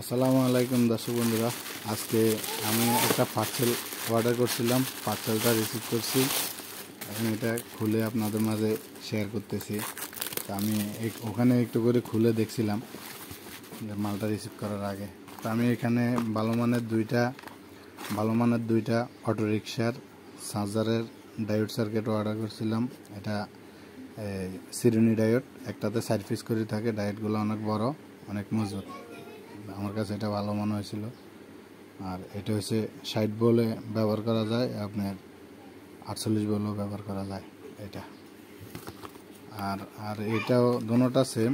আসসালামু আলাইকুম দর্শক বন্ধুরা, আজকে আমি একটা পার্সেল অর্ডার করছিলাম। পার্সেলটা রিসিভ করছি, এখন এটা খুলে আপনাদের মাঝে শেয়ার করতেছি। তো আমি ওখানে একটু করে খুলে দেখছিলাম যে মালটা রিসিভ করার আগে। তো আমি এখানে ভালো মানের দুইটা অটোরিকশার চার্জারের ডায়োড সার্কিট অর্ডার করছিলাম। এটা সিরুনি ডায়োড, একটাতে 4 পিস করে থাকে। ডায়োডগুলো অনেক বড়, অনেক মজবুত। আমার কাছে এটা ভালো মনে হয়েছিল। আর এটা হচ্ছে 60 বলে ব্যবহার করা যায়, আপনার 48 বলেও ব্যবহার করা যায় এটা। আর এটাও দোনোটা সেম,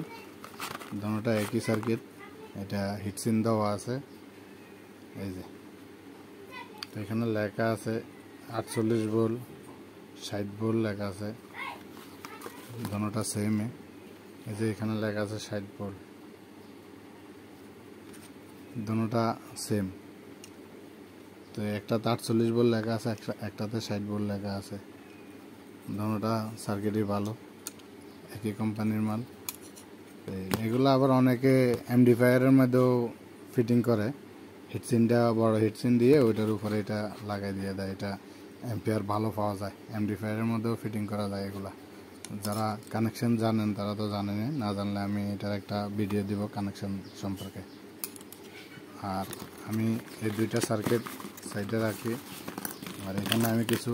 দোনোটা একই সার্কিট। এটা হিটসিন দেওয়া আছে, এই যে এখানে লেখা আছে 48 ভোল্ট 60 ভোল্ট লেখা আছে। দোনোটা সেমে, এই যে এখানে লেখা আছে 60 ভোল্ট, দোনোটা সেম। তো একটাতে 48 ভোল্ট লেখা আছে, একটাতে 60 ভোল্ট লেখা আছে। দোনোটা সার্কিটই ভালো, একই কোম্পানির মাল। এগুলো আবার অনেকে এমডিফায়ারের মধ্যেও ফিটিং করে। হিটসিনটা বড় হিটসিন দিয়ে ওইটার উপরে এটা লাগাই দিয়ে দেয়। এটা এম্পিয়ার ভালো পাওয়া যায়, এমডিফায়ারের মধ্যেও ফিটিং করা যায় এগুলা। যারা কানেকশন জানেন তারা তো জানেনই, না জানলে আমি এটার একটা ভিডিও দিব কানেকশন সম্পর্কে। আর আমি এই দুইটা সার্কিট সাইডে রাখি। আর এখানে আমি কিছু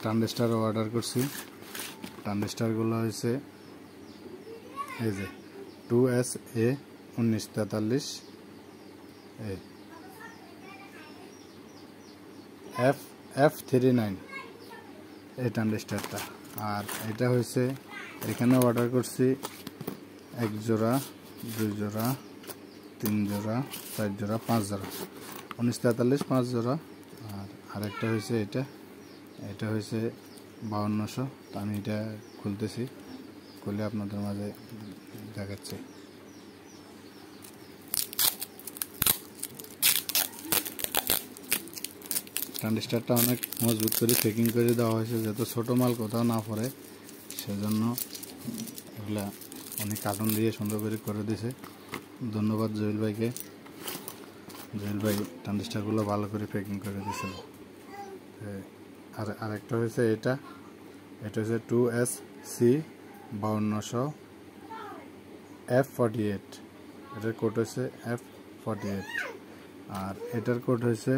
ট্রানজিস্টার অর্ডার করছি। ট্রানজিস্টারগুলো হয়েছে এই যে 2SA1943 F39 এই ট্রানজিস্টারটা। আর এটা হয়েছে এখানে অর্ডার করছি 1 জোড়া, 2 জোড়া, 3 জোড়া, 4 জোড়া, 5 জোড়া, 1943 5 জোড়া। আর আরেকটা হয়েছে এটা হয়েছে 5200। তো আমি এটা খুলতেছি, খুলে আপনাদের মাঝে দেখাচ্ছি। ট্রানজিস্টারটা অনেক মজবুত করে প্যাকিং করে দেওয়া হয়েছে, যাতে ছোটো মাল কোথাও না পড়ে, সেজন্য এগুলা অনেক কার্টন দিয়ে সুন্দর করে দিয়েছে। ধন্যবাদ জহিল ভাইকে। জহিল ভাই ট্রানজিস্টারগুলো ভালো করে প্যাকিং করে দিয়েছিল। আর আরেকটা হয়েছে এটা হচ্ছে 2SC5200 F48, এটার কোড হচ্ছে F48। আর এটার কোড হচ্ছে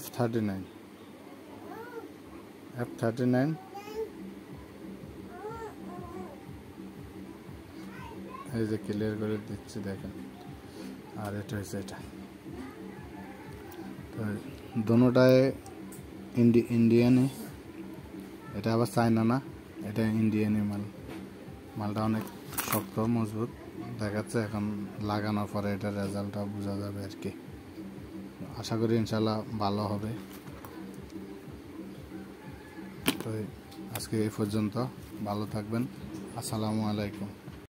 F39। এই যে ক্লিয়ার করে দিচ্ছি, দেখেন। আর এটা হচ্ছে এটা। তো দোনোটায় ইন্ডিয়ানই, এটা আবার চায়না না, এটা ইন্ডিয়ানই মালটা অনেক শক্ত মজবুত দেখাচ্ছে। এখন লাগানোর পরে এটার রেজাল্টটা বোঝা যাবে আর কি। আশা করি ইনশাল্লাহ ভালো হবে। তো আজকে এই পর্যন্ত, ভালো থাকবেন। আসসালামু আলাইকুম।